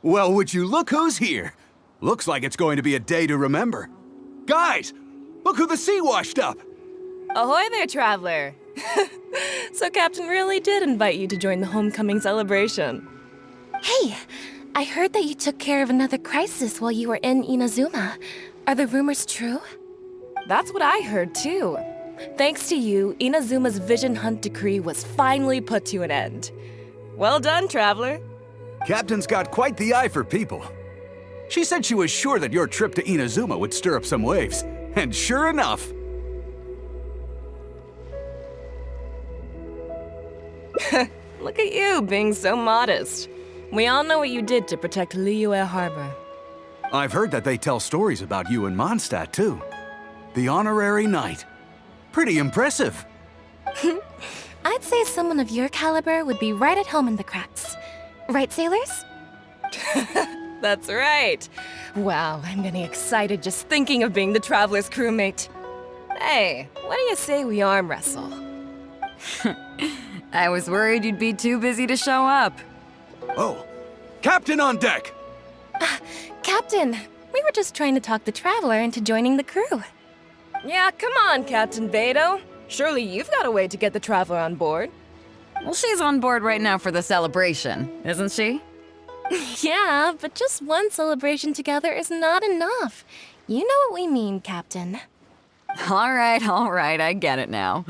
Well, would you look who's here? Looks like it's going to be a day to remember. Guys, look who the sea washed up! Ahoy there, traveler! So Captain really did invite you to join the homecoming celebration. Hey, I heard that you took care of another crisis while you were in Inazuma. Are the rumors true? That's what I heard too. Thanks to you, Inazuma's Vision Hunt decree was finally put to an end. Well done, traveler. Captain's got quite the eye for people. She said she was sure that your trip to Inazuma would stir up some waves. And sure enough... Look at you, being so modest. We all know what you did to protect Liyue Harbor. I've heard that they tell stories about you in Mondstadt, too. The honorary knight. Pretty impressive. I'd say someone of your caliber would be right at home in the cracks. Right, sailors? That's right. Wow, I'm getting excited just thinking of being the Traveler's crewmate. Hey, what do you say we arm wrestle? I was worried you'd be too busy to show up. Oh, Captain on deck! Captain, we were just trying to talk the Traveler into joining the crew. Yeah, come on, Captain Beidou. Surely you've got a way to get the Traveler on board. Well, she's on board right now for the celebration, isn't she? Yeah, but just one celebration together is not enough. You know what we mean, Captain. All right, I get it now.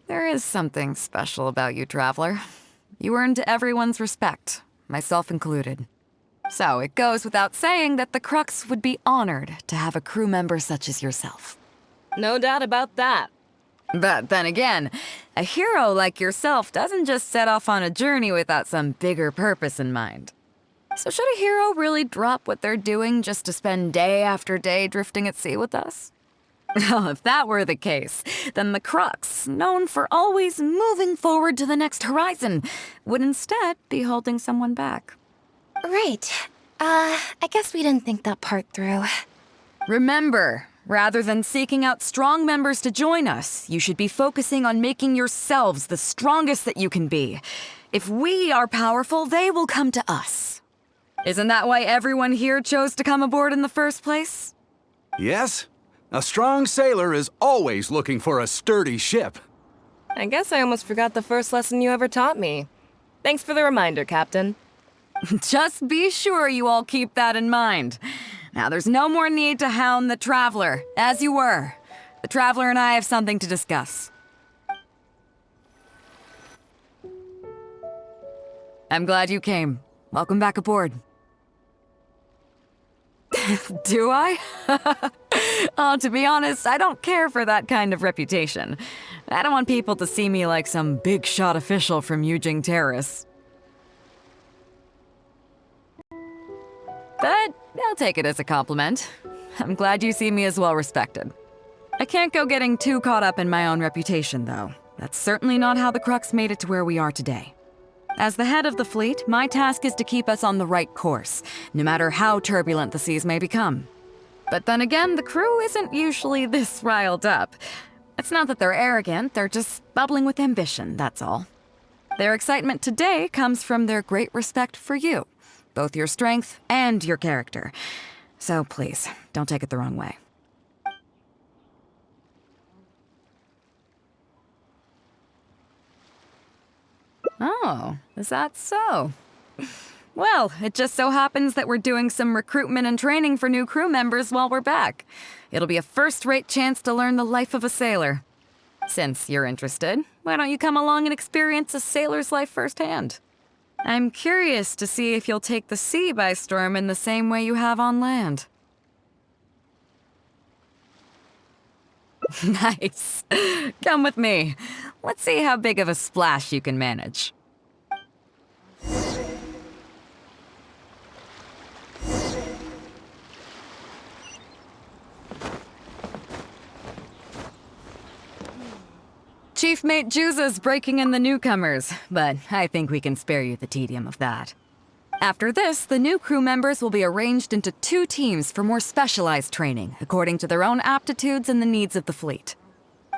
There is something special about you, Traveler. You earned everyone's respect, myself included. So it goes without saying that the Crux would be honored to have a crew member such as yourself. No doubt about that. But then again, a hero like yourself doesn't just set off on a journey without some bigger purpose in mind. So should a hero really drop what they're doing just to spend day after day drifting at sea with us? Well, if that were the case, then the Crux, known for always moving forward to the next horizon, would instead be holding someone back. Right. I guess we didn't think that part through. Remember, rather than seeking out strong members to join us, you should be focusing on making yourselves the strongest that you can be. If we are powerful, they will come to us. Isn't that why everyone here chose to come aboard in the first place? Yes. A strong sailor is always looking for a sturdy ship. I guess I almost forgot the first lesson you ever taught me. Thanks for the reminder, Captain. Just be sure you all keep that in mind. Now, there's no more need to hound the Traveler, as you were. The Traveler and I have something to discuss. I'm glad you came. Welcome back aboard. Do I? Oh, to be honest, I don't care for that kind of reputation. I don't want people to see me like some big shot official from Yujing Terrace. But I'll take it as a compliment. I'm glad you see me as well respected. I can't go getting too caught up in my own reputation, though. That's certainly not how the Crux made it to where we are today. As the head of the fleet, my task is to keep us on the right course, no matter how turbulent the seas may become. But then again, the crew isn't usually this riled up. It's not that they're arrogant, they're just bubbling with ambition, that's all. Their excitement today comes from their great respect for you, both your strength and your character. So please, don't take it the wrong way. Oh, is that so? Well, it just so happens that we're doing some recruitment and training for new crew members while we're back. It'll be a first-rate chance to learn the life of a sailor. Since you're interested, why don't you come along and experience a sailor's life firsthand? I'm curious to see if you'll take the sea by storm in the same way you have on land. Nice. Come with me. Let's see how big of a splash you can manage. Chief Mate Juza's breaking in the newcomers, but I think we can spare you the tedium of that. After this, the new crew members will be arranged into 2 teams for more specialized training, according to their own aptitudes and the needs of the fleet.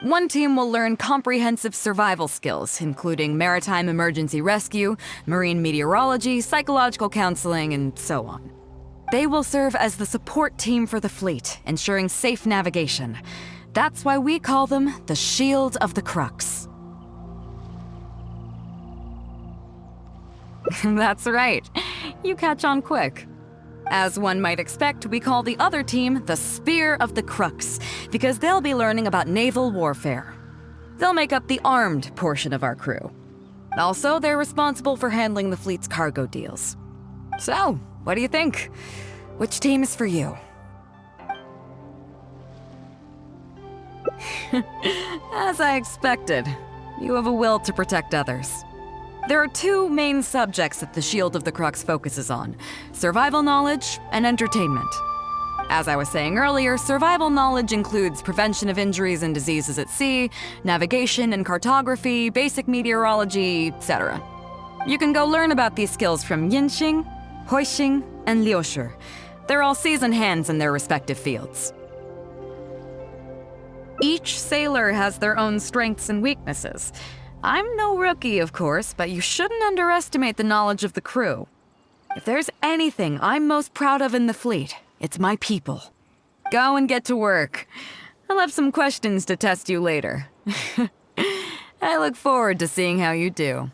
One team will learn comprehensive survival skills, including maritime emergency rescue, marine meteorology, psychological counseling, and so on. They will serve as the support team for the fleet, ensuring safe navigation. That's why we call them the Shield of the Crux. That's right. You catch on quick. As one might expect, we call the other team the Spear of the Crux, because they'll be learning about naval warfare. They'll make up the armed portion of our crew. Also, they're responsible for handling the fleet's cargo deals. So, what do you think? Which team is for you? As I expected, you have a will to protect others. There are 2 main subjects that the Shield of the Crux focuses on: survival knowledge and entertainment. As I was saying earlier, survival knowledge includes prevention of injuries and diseases at sea, navigation and cartography, basic meteorology, etc. You can go learn about these skills from Genshin, Huixing, and Liushi. They're all seasoned hands in their respective fields. Each sailor has their own strengths and weaknesses. I'm no rookie, of course, but you shouldn't underestimate the knowledge of the crew. If there's anything I'm most proud of in the fleet, it's my people. Go and get to work. I'll have some questions to test you later. I look forward to seeing how you do.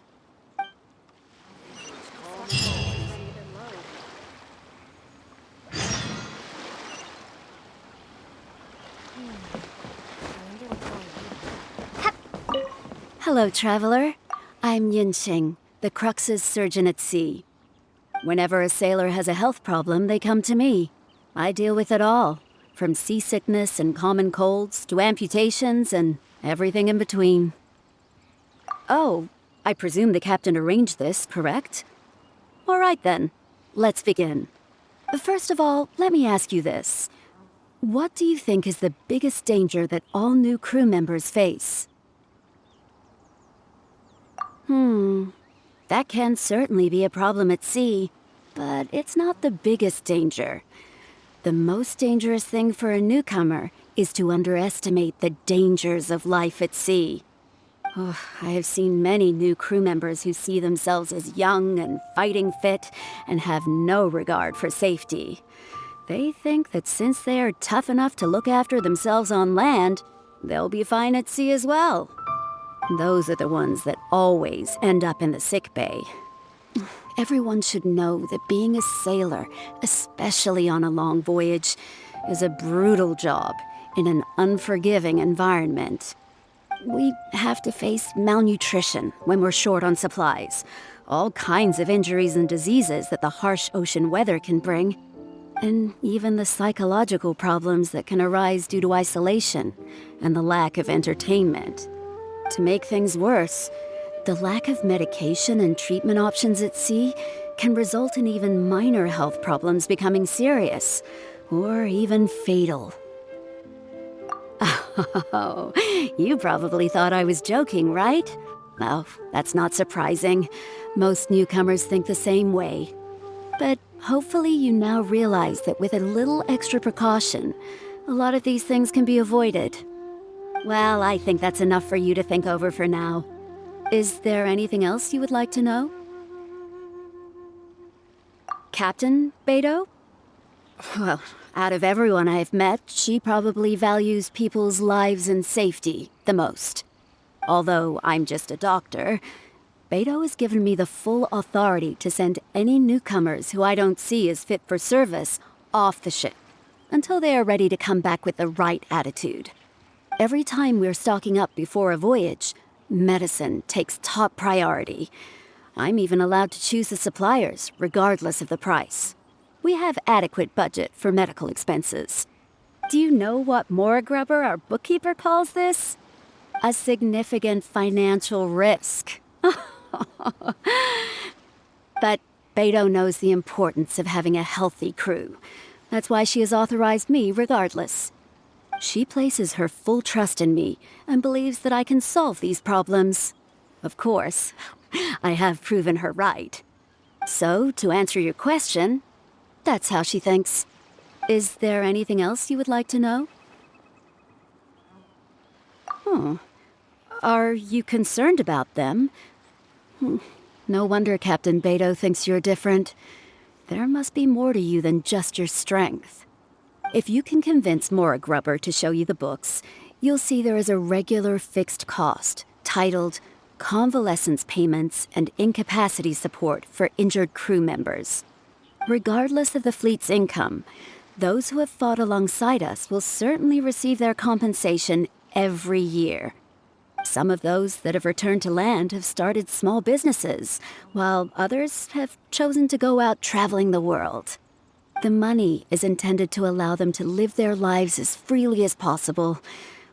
Hello, traveler. I'm Yinxing, the Crux's surgeon at sea. Whenever a sailor has a health problem, they come to me. I deal with it all, from seasickness and common colds to amputations and everything in between. Oh, I presume the captain arranged this, correct? All right then, let's begin. First of all, let me ask you this. What do you think is the biggest danger that all new crew members face? That can certainly be a problem at sea, but it's not the biggest danger. The most dangerous thing for a newcomer is to underestimate the dangers of life at sea. Oh, I have seen many new crew members who see themselves as young and fighting fit and have no regard for safety. They think that since they are tough enough to look after themselves on land, they'll be fine at sea as well. Those are the ones that always end up in the sick bay. Everyone should know that being a sailor, especially on a long voyage, is a brutal job in an unforgiving environment. We have to face malnutrition when we're short on supplies, all kinds of injuries and diseases that the harsh ocean weather can bring, and even the psychological problems that can arise due to isolation and the lack of entertainment. To make things worse, the lack of medication and treatment options at sea can result in even minor health problems becoming serious, or even fatal. Oh, you probably thought I was joking, right? Well, that's not surprising. Most newcomers think the same way. But hopefully you now realize that with a little extra precaution, a lot of these things can be avoided. Well, I think that's enough for you to think over for now. Is there anything else you would like to know? Captain Beidou? Well, out of everyone I've met, she probably values people's lives and safety the most. Although I'm just a doctor, Beidou has given me the full authority to send any newcomers who I don't see as fit for service off the ship, until they are ready to come back with the right attitude. Every time we're stocking up before a voyage, medicine takes top priority. I'm even allowed to choose the suppliers, regardless of the price. We have adequate budget for medical expenses. Do you know what Morgrubber, our bookkeeper, calls this? A significant financial risk. But Beidou knows the importance of having a healthy crew. That's why she has authorized me regardless. She places her full trust in me and believes that I can solve these problems. Of course, I have proven her right. So, to answer your question, that's how she thinks. Is there anything else you would like to know? Are you concerned about them? No wonder Captain Beidou thinks you're different. There must be more to you than just your strength. If you can convince Morgrubber to show you the books, you'll see there is a regular fixed cost, titled Convalescence Payments and Incapacity Support for Injured Crew Members. Regardless of the fleet's income, those who have fought alongside us will certainly receive their compensation every year. Some of those that have returned to land have started small businesses, while others have chosen to go out traveling the world. The money is intended to allow them to live their lives as freely as possible.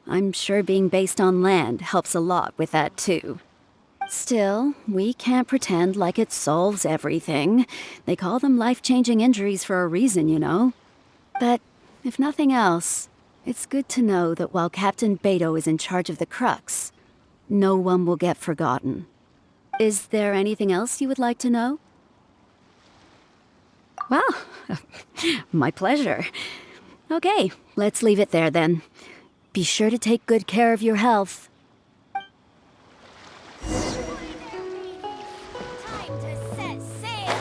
I'm sure being based on land helps a lot with that too. Still, we can't pretend like it solves everything. They call them life-changing injuries for a reason, you know. But if nothing else, it's good to know that while Captain Beidou is in charge of the Crux, no one will get forgotten. Is there anything else you would like to know? Well, my pleasure. Okay, let's leave it there then. Be sure to take good care of your health. Time to set sail!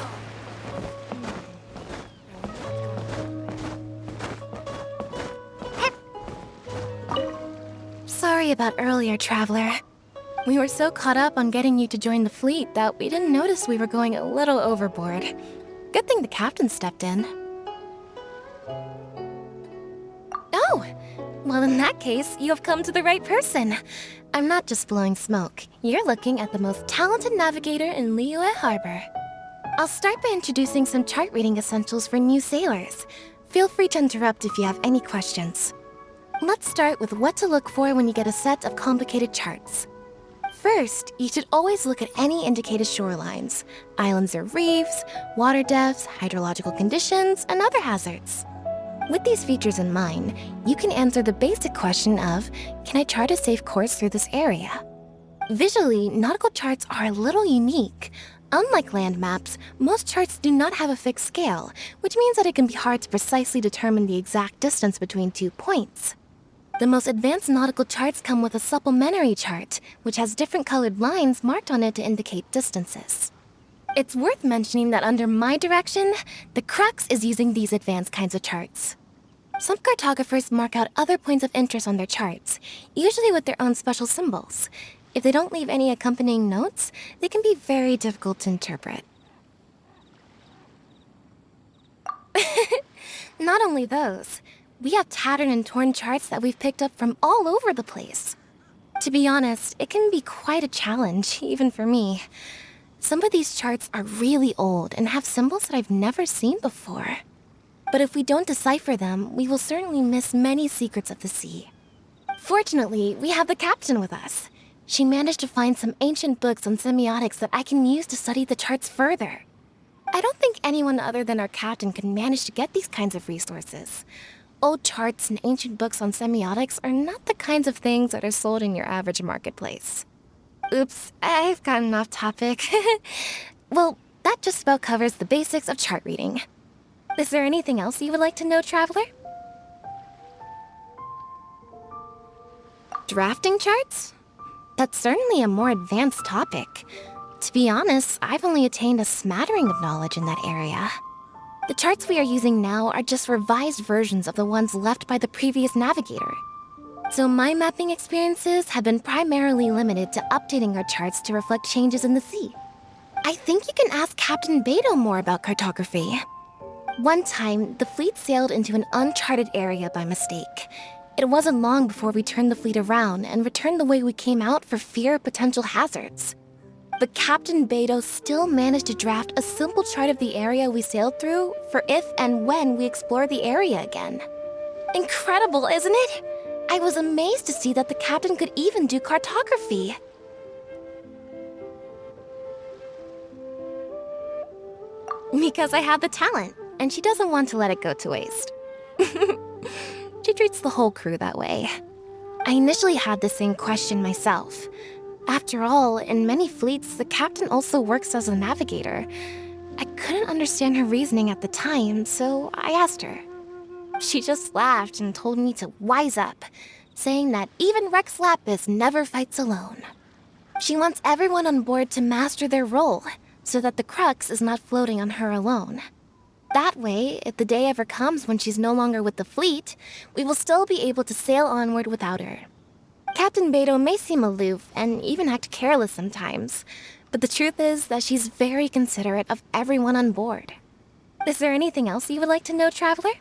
Sorry about earlier, Traveler. We were so caught up on getting you to join the fleet that we didn't notice we were going a little overboard. Good thing the captain stepped in. Oh! Well, in that case, you have come to the right person. I'm not just blowing smoke. You're looking at the most talented navigator in Liyue Harbor. I'll start by introducing some chart reading essentials for new sailors. Feel free to interrupt if you have any questions. Let's start with what to look for when you get a set of complicated charts. First, you should always look at any indicated shorelines, islands or reefs, water depths, hydrological conditions, and other hazards. With these features in mind, you can answer the basic question of, can I chart a safe course through this area? Visually, nautical charts are a little unique. Unlike land maps, most charts do not have a fixed scale, which means that it can be hard to precisely determine the exact distance between 2 points. The most advanced nautical charts come with a supplementary chart, which has different colored lines marked on it to indicate distances. It's worth mentioning that under my direction, the Crux is using these advanced kinds of charts. Some cartographers mark out other points of interest on their charts, usually with their own special symbols. If they don't leave any accompanying notes, they can be very difficult to interpret. Not only those, we have tattered and torn charts that we've picked up from all over the place. To be honest, it can be quite a challenge, even for me. Some of these charts are really old and have symbols that I've never seen before. But if we don't decipher them, we will certainly miss many secrets of the sea. Fortunately, we have the captain with us. She managed to find some ancient books on semiotics that I can use to study the charts further. I don't think anyone other than our captain can manage to get these kinds of resources. Old charts and ancient books on semiotics are not the kinds of things that are sold in your average marketplace. Oops, I've gotten off topic. Well, that just about covers the basics of chart reading. Is there anything else you would like to know, Traveler? Drafting charts? That's certainly a more advanced topic. To be honest, I've only attained a smattering of knowledge in that area. The charts we are using now are just revised versions of the ones left by the previous navigator. So my mapping experiences have been primarily limited to updating our charts to reflect changes in the sea. I think you can ask Captain Beidou more about cartography. One time, the fleet sailed into an uncharted area by mistake. It wasn't long before we turned the fleet around and returned the way we came out for fear of potential hazards. But Captain Beidou still managed to draft a simple chart of the area we sailed through for if and when we explore the area again. Incredible, isn't it? I was amazed to see that the captain could even do cartography. Because I have the talent, and she doesn't want to let it go to waste. She treats the whole crew that way. I initially had the same question myself. After all, in many fleets, the captain also works as a navigator. I couldn't understand her reasoning at the time, so I asked her. She just laughed and told me to wise up, saying that even Rex Lapis never fights alone. She wants everyone on board to master their role, so that the crux is not floating on her alone. That way, if the day ever comes when she's no longer with the fleet, we will still be able to sail onward without her. Captain Beidou may seem aloof and even act careless sometimes, but the truth is that she's very considerate of everyone on board. Is there anything else you would like to know, Traveler?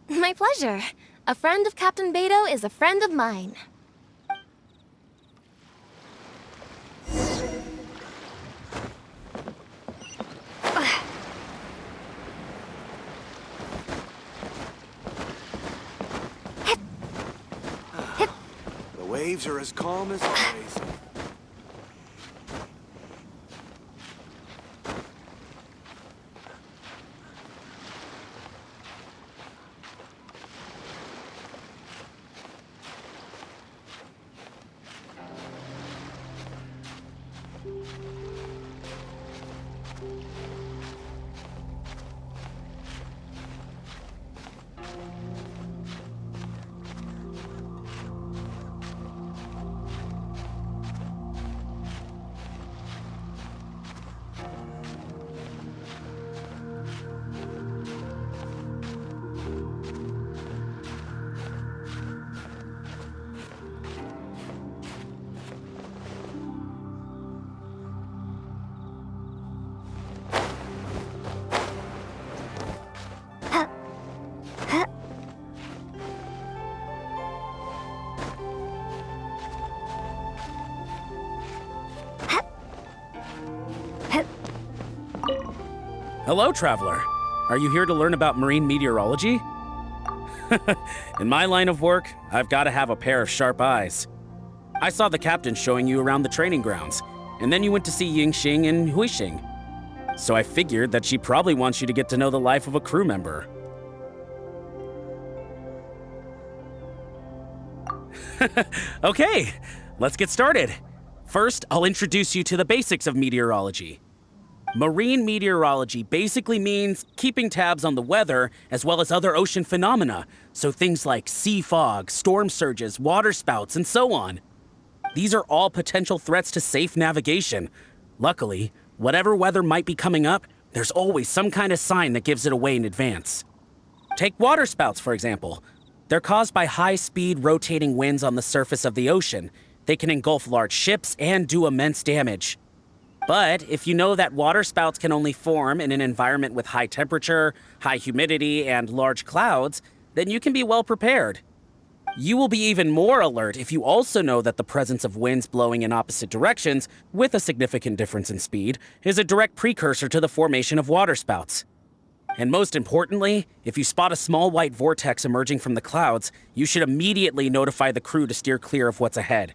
My pleasure. A friend of Captain Beidou is a friend of mine. The waves are as calm as always. Hello, Traveler. Are you here to learn about marine meteorology? In my line of work, I've got to have a pair of sharp eyes. I saw the captain showing you around the training grounds, and then you went to see Yingxing and Huixing. So I figured that she probably wants you to get to know the life of a crew member. Okay, let's get started. First, I'll introduce you to the basics of meteorology. Marine meteorology basically means keeping tabs on the weather as well as other ocean phenomena, so things like sea fog, storm surges, waterspouts, and so on. These are all potential threats to safe navigation. Luckily, whatever weather might be coming up, there's always some kind of sign that gives it away in advance. Take waterspouts, for example. They're caused by high-speed rotating winds on the surface of the ocean. They can engulf large ships and do immense damage. But if you know that waterspouts can only form in an environment with high temperature, high humidity, and large clouds, then you can be well prepared. You will be even more alert if you also know that the presence of winds blowing in opposite directions, with a significant difference in speed, is a direct precursor to the formation of waterspouts. And most importantly, if you spot a small white vortex emerging from the clouds, you should immediately notify the crew to steer clear of what's ahead.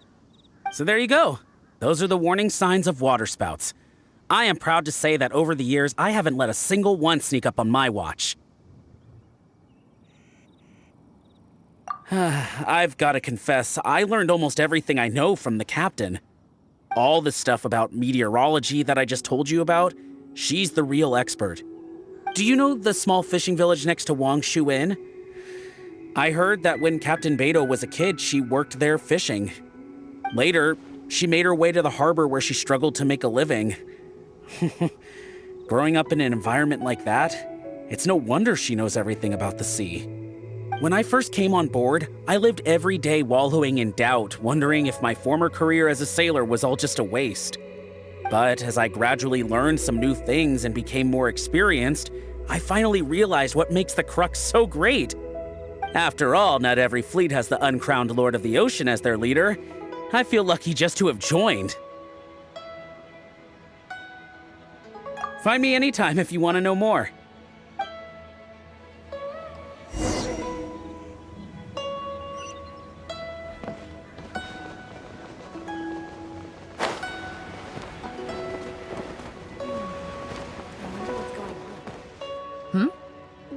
So there you go. Those are the warning signs of waterspouts. I am proud to say that over the years, I haven't let a single one sneak up on my watch. I've got to confess, I learned almost everything I know from the captain. All the stuff about meteorology that I just told you about, she's the real expert. Do you know the small fishing village next to Wangshu Inn? I heard that when Captain Beidou was a kid, she worked there fishing. Later, she made her way to the harbor where she struggled to make a living. Growing up in an environment like that, it's no wonder she knows everything about the sea. When I first came on board, I lived every day wallowing in doubt, wondering if my former career as a sailor was all just a waste. But as I gradually learned some new things and became more experienced, I finally realized what makes the Crux so great. After all, not every fleet has the uncrowned Lord of the Ocean as their leader. I feel lucky just to have joined. Find me anytime if you want to know more.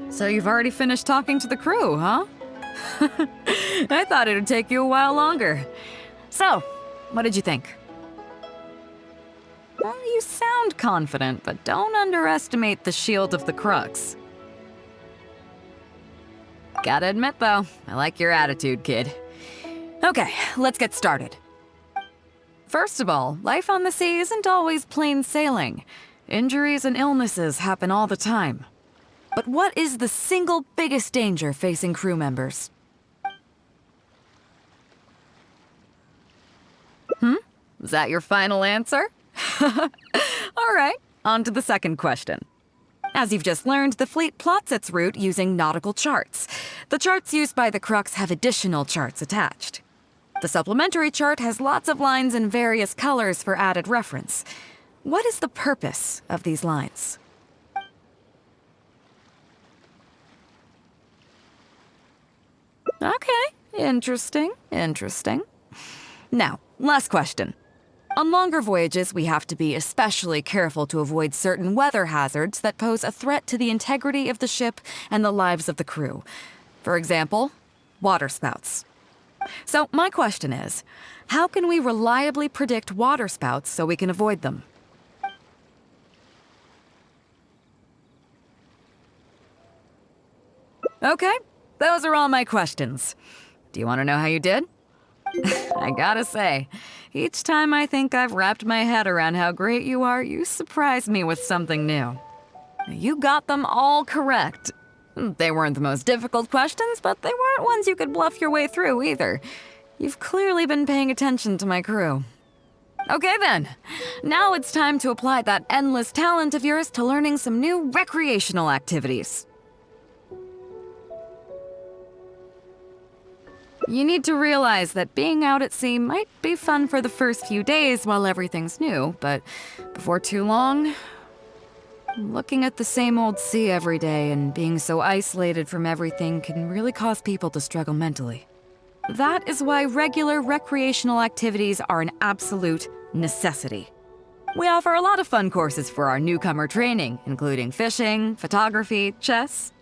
So you've already finished talking to the crew, huh? I thought it would take you a while longer. So, what did you think? Well, you sound confident, but don't underestimate the shield of the crux. Gotta admit, though, I like your attitude, kid. Okay, let's get started. First of all, life on the sea isn't always plain sailing. Injuries and illnesses happen all the time. But what is the single biggest danger facing crew members? Is that your final answer? All right, on to the second question. As you've just learned, the fleet plots its route using nautical charts. The charts used by the Crux have additional charts attached. The supplementary chart has lots of lines in various colors for added reference. What is the purpose of these lines? Okay, interesting. Now, last question. On longer voyages, we have to be especially careful to avoid certain weather hazards that pose a threat to the integrity of the ship and the lives of the crew. For example, waterspouts. So my question is, how can we reliably predict waterspouts so we can avoid them? Okay, those are all my questions. Do you want to know how you did? I gotta say, each time I think I've wrapped my head around how great you are, you surprise me with something new. You got them all correct. They weren't the most difficult questions, but they weren't ones you could bluff your way through either. You've clearly been paying attention to my crew. Okay then, now it's time to apply that endless talent of yours to learning some new recreational activities. You need to realize that being out at sea might be fun for the first few days while everything's new, but before too long, looking at the same old sea every day and being so isolated from everything can really cause people to struggle mentally. That is why regular recreational activities are an absolute necessity. We offer a lot of fun courses for our newcomer training, including fishing, photography, chess.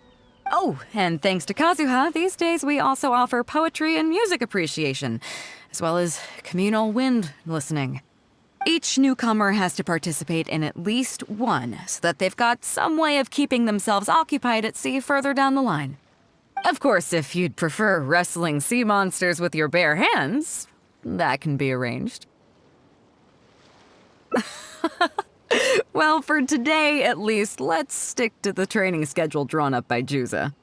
Oh, and thanks to Kazuha, these days we also offer poetry and music appreciation, as well as communal wind listening. Each newcomer has to participate in at least one, so that they've got some way of keeping themselves occupied at sea further down the line. Of course, if you'd prefer wrestling sea monsters with your bare hands, that can be arranged. Well, for today, at least, let's stick to the training schedule drawn up by Juza.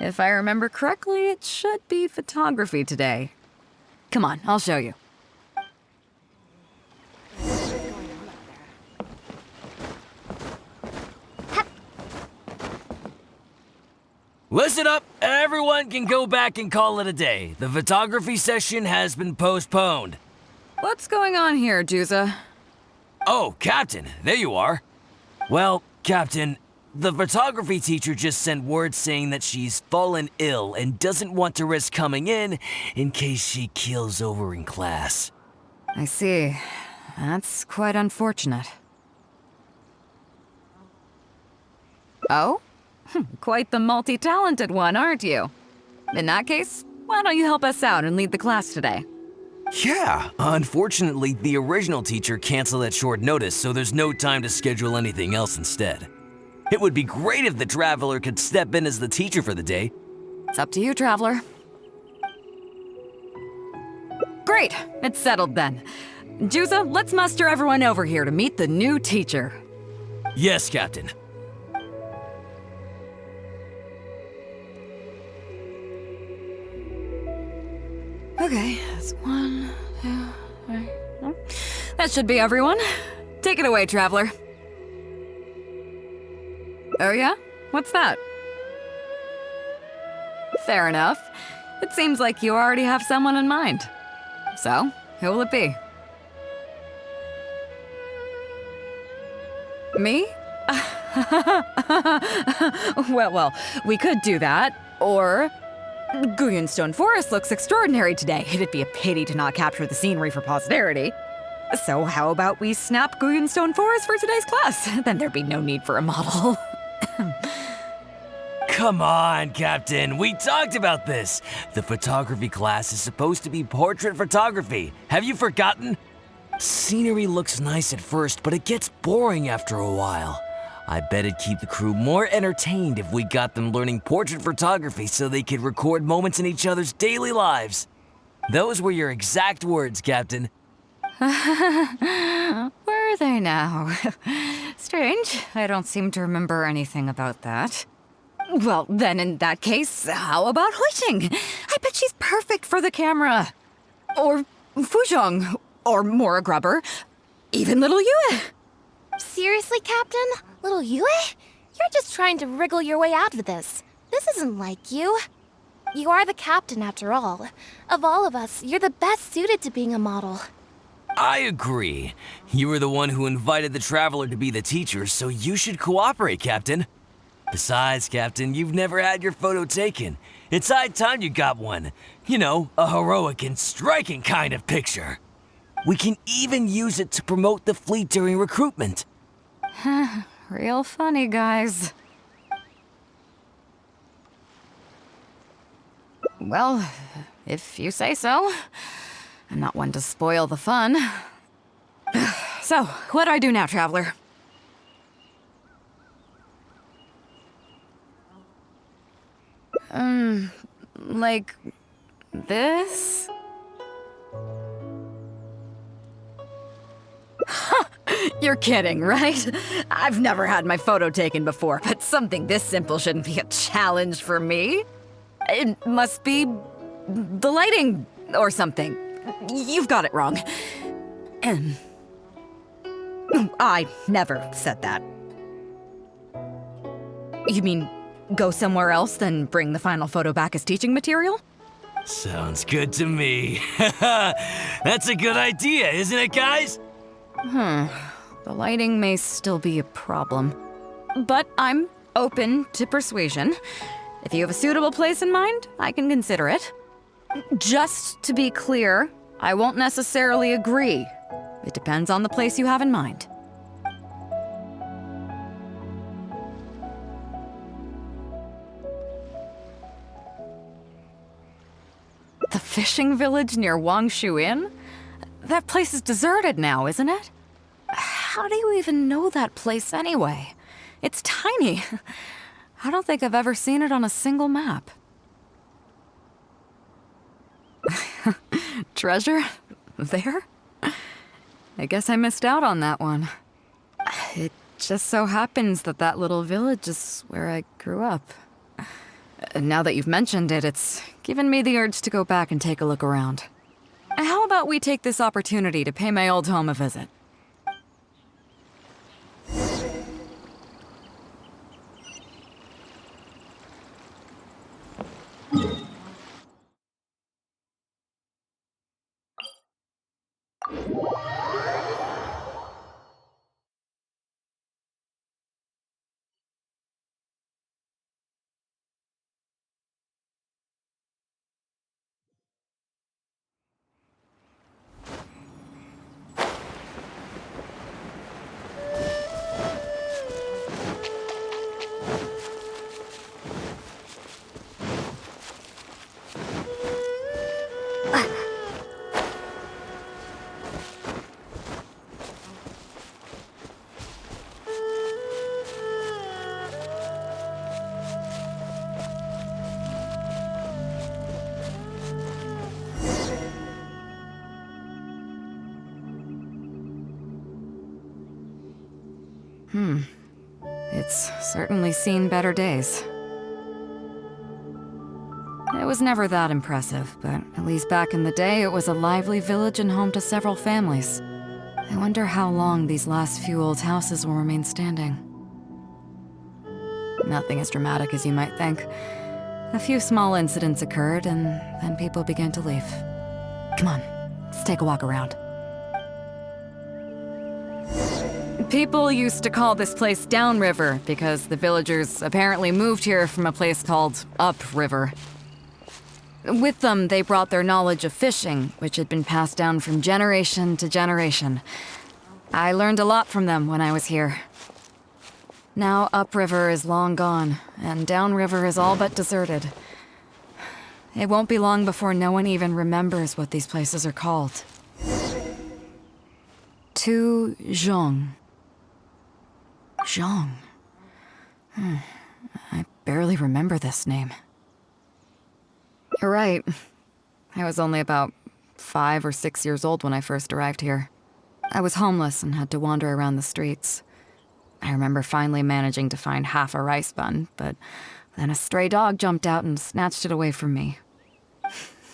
If I remember correctly, it should be photography today. Come on, I'll show you. Listen up, everyone can go back and call it a day. The photography session has been postponed. What's going on here, Juza? Oh, Captain, there you are. Well, Captain, the photography teacher just sent word saying that she's fallen ill and doesn't want to risk coming in case she keels over in class. I see. That's quite unfortunate. Oh? Quite the multi-talented one, aren't you? In that case, why don't you help us out and lead the class today? Yeah, unfortunately, the original teacher canceled at short notice, so there's no time to schedule anything else instead. It would be great if the Traveler could step in as the teacher for the day. It's up to you, Traveler. Great, it's settled then. Juza, let's muster everyone over here to meet the new teacher. Yes, Captain. Okay, that's 1, 2, 3. That should be everyone. Take it away, Traveler. Oh yeah? What's that? Fair enough. It seems like you already have someone in mind. So, who will it be? Me? well, we could do that, or... Guyonstone Forest looks extraordinary today. It'd be a pity to not capture the scenery for posterity. So how about we snap Guyonstone Forest for today's class? Then there'd be no need for a model. Come on, Captain. We talked about this. The photography class is supposed to be portrait photography. Have you forgotten? Scenery looks nice at first, but it gets boring after a while. I bet it'd keep the crew more entertained if we got them learning portrait photography so they could record moments in each other's daily lives. Those were your exact words, Captain. Were they now? Strange. I don't seem to remember anything about that. Well, then in that case, how about Huixing? I bet she's perfect for the camera. Or Fuzhong. Or Mora Grubber. Even little Yue. Seriously, Captain? Little Yue? You're just trying to wriggle your way out of this. This isn't like you. You are the captain, after all. Of all of us, you're the best suited to being a model. I agree. You were the one who invited the traveler to be the teacher, so you should cooperate, Captain. Besides, Captain, you've never had your photo taken. It's high time you got one. You know, a heroic and striking kind of picture. We can even use it to promote the fleet during recruitment. Real funny, guys. Well, if you say so. I'm not one to spoil the fun. So, what do I do now, Traveler? Like this? You're kidding, right? I've never had my photo taken before, but something this simple shouldn't be a challenge for me. It must be the lighting or something. You've got it wrong. I never said that. You mean go somewhere else, then bring the final photo back as teaching material? Sounds good to me. That's a good idea, isn't it, guys? The lighting may still be a problem, but I'm open to persuasion. If you have a suitable place in mind, I can consider it. Just to be clear, I won't necessarily agree. It depends on the place you have in mind. The fishing village near Wangshu Inn? That place is deserted now, isn't it? How do you even know that place anyway? It's tiny. I don't think I've ever seen it on a single map. Treasure? There? I guess I missed out on that one. It just so happens that that little village is where I grew up. Now that you've mentioned it, it's given me the urge to go back and take a look around. How about we take this opportunity to pay my old home a visit? It's certainly seen better days. It was never that impressive, but at least back in the day, it was a lively village and home to several families. I wonder how long these last few old houses will remain standing. Nothing as dramatic as you might think. A few small incidents occurred, and then people began to leave. Come on, let's take a walk around. People used to call this place Downriver because the villagers apparently moved here from a place called Upriver. With them, they brought their knowledge of fishing, which had been passed down from generation to generation. I learned a lot from them when I was here. Now Upriver is long gone, and Downriver is all but deserted. It won't be long before no one even remembers what these places are called. Tu Zhong. Zhong. I barely remember this name. You're right. I was only about 5 or 6 years old when I first arrived here. I was homeless and had to wander around the streets. I remember finally managing to find half a rice bun, but then a stray dog jumped out and snatched it away from me.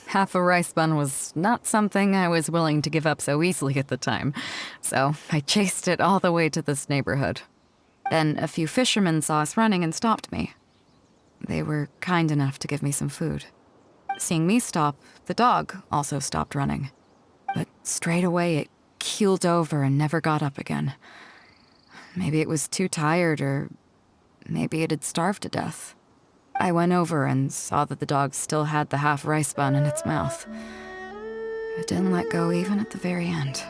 Half a rice bun was not something I was willing to give up so easily at the time, so I chased it all the way to this neighborhood. Then a few fishermen saw us running and stopped me. They were kind enough to give me some food. Seeing me stop, the dog also stopped running. But straight away it keeled over and never got up again. Maybe it was too tired, or maybe it had starved to death. I went over and saw that the dog still had the half rice bun in its mouth. It didn't let go even at the very end.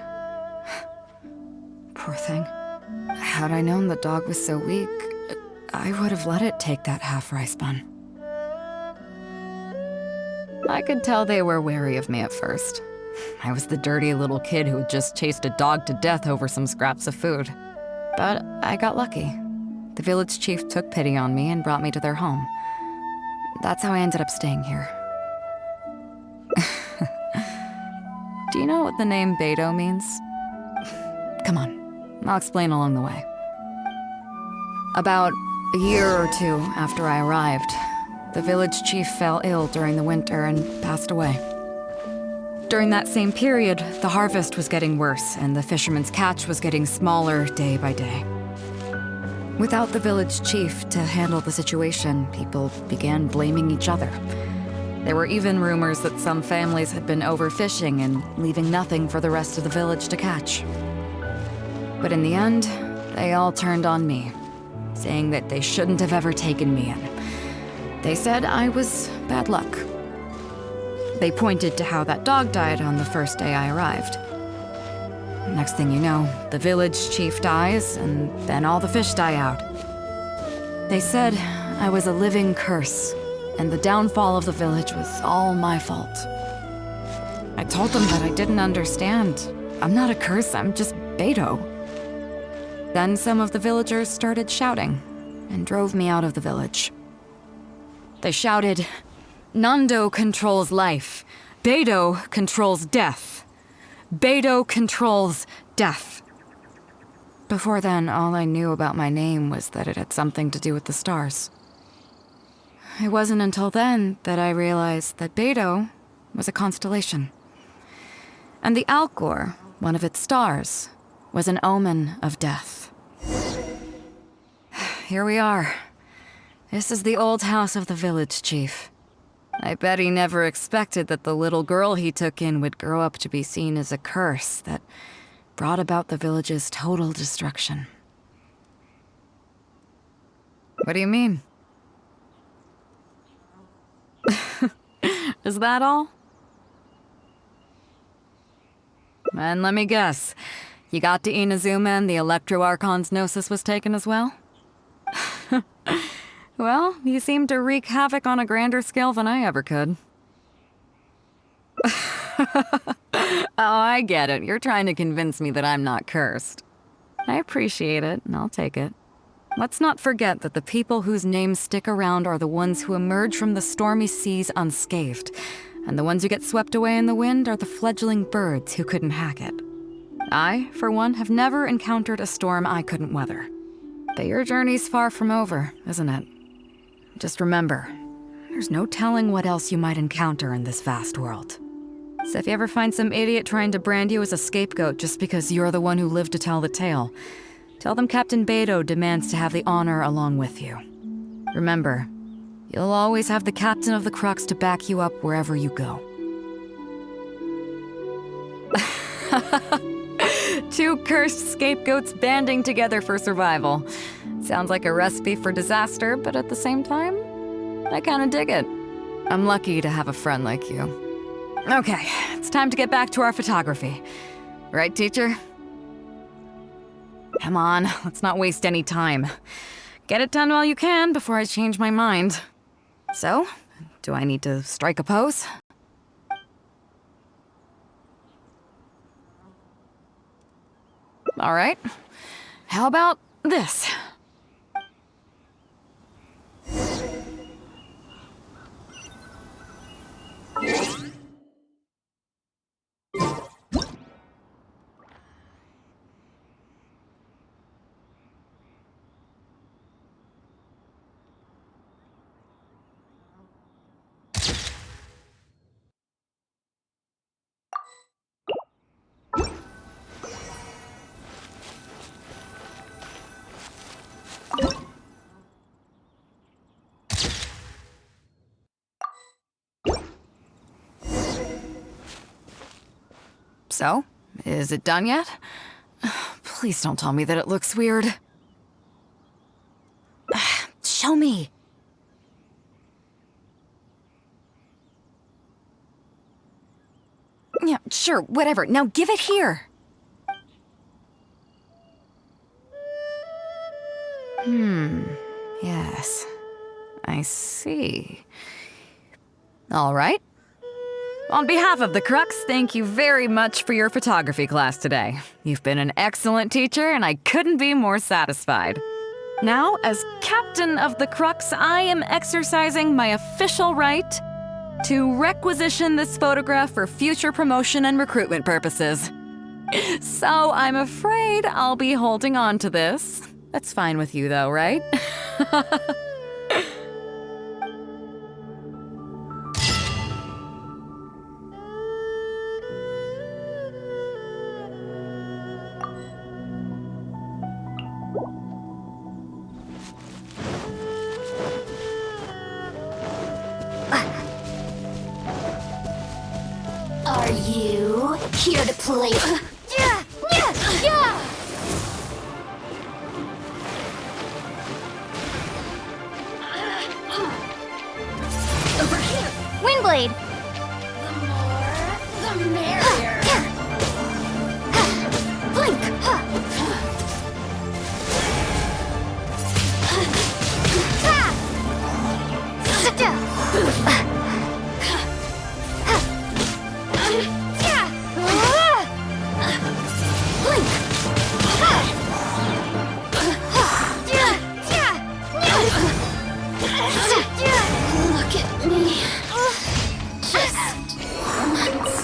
Poor thing. Had I known the dog was so weak, I would have let it take that half rice bun. I could tell they were wary of me at first. I was the dirty little kid who had just chased a dog to death over some scraps of food. But I got lucky. The village chief took pity on me and brought me to their home. That's how I ended up staying here. Do you know what the name Beidou means? Come on, I'll explain along the way. About a year or two after I arrived, the village chief fell ill during the winter and passed away. During that same period, the harvest was getting worse and the fishermen's catch was getting smaller day by day. Without the village chief to handle the situation, people began blaming each other. There were even rumors that some families had been overfishing and leaving nothing for the rest of the village to catch. But in the end, they all turned on me, saying that they shouldn't have ever taken me in. They said I was bad luck. They pointed to how that dog died on the first day I arrived. Next thing you know, the village chief dies, and then all the fish die out. They said I was a living curse, and the downfall of the village was all my fault. I told them that I didn't understand. I'm not a curse, I'm just Beidou. Then some of the villagers started shouting, and drove me out of the village. They shouted, "Nando controls life. Beidou controls death. Beidou controls death." Before then, all I knew about my name was that it had something to do with the stars. It wasn't until then that I realized that Beidou was a constellation. And the Alcor, one of its stars, was an omen of death. Here we are. This is the old house of the village chief. I bet he never expected that the little girl he took in would grow up to be seen as a curse that brought about the village's total destruction. What do you mean? Is that all? And let me guess, you got to Inazuma and the Electro Archon's Gnosis was taken as well? Well, you seem to wreak havoc on a grander scale than I ever could. Oh, I get it. You're trying to convince me that I'm not cursed. I appreciate it, and I'll take it. Let's not forget that the people whose names stick around are the ones who emerge from the stormy seas unscathed, and the ones who get swept away in the wind are the fledgling birds who couldn't hack it. I, for one, have never encountered a storm I couldn't weather. But your journey's far from over, isn't it? Just remember, there's no telling what else you might encounter in this vast world. So if you ever find some idiot trying to brand you as a scapegoat just because you're the one who lived to tell the tale, tell them Captain Beidou demands to have the honor along with you. Remember, You'll always have the captain of the Crux to back you up wherever you go. Two cursed scapegoats banding together for survival. Sounds like a recipe for disaster, but at the same time, I kinda dig it. I'm lucky to have a friend like you. Okay, it's time to get back to our photography. Right, teacher? Come on, let's not waste any time. Get it done while you can before I change my mind. So, do I need to strike a pose? All right. How about this? So, is it done yet? Please don't tell me that it looks weird. Show me. Yeah, sure, whatever. Now give it here. Yes. I see. All right. On behalf of the Crux, thank you very much for your photography class today. You've been an excellent teacher, and I couldn't be more satisfied. Now, as captain of the Crux, I am exercising my official right to requisition this photograph for future promotion and recruitment purposes. So I'm afraid I'll be holding on to this. That's fine with you, though, right? Are you here to play? Yeah! Over here! Windblade! The more, the merrier! Blink! Look at me. Just once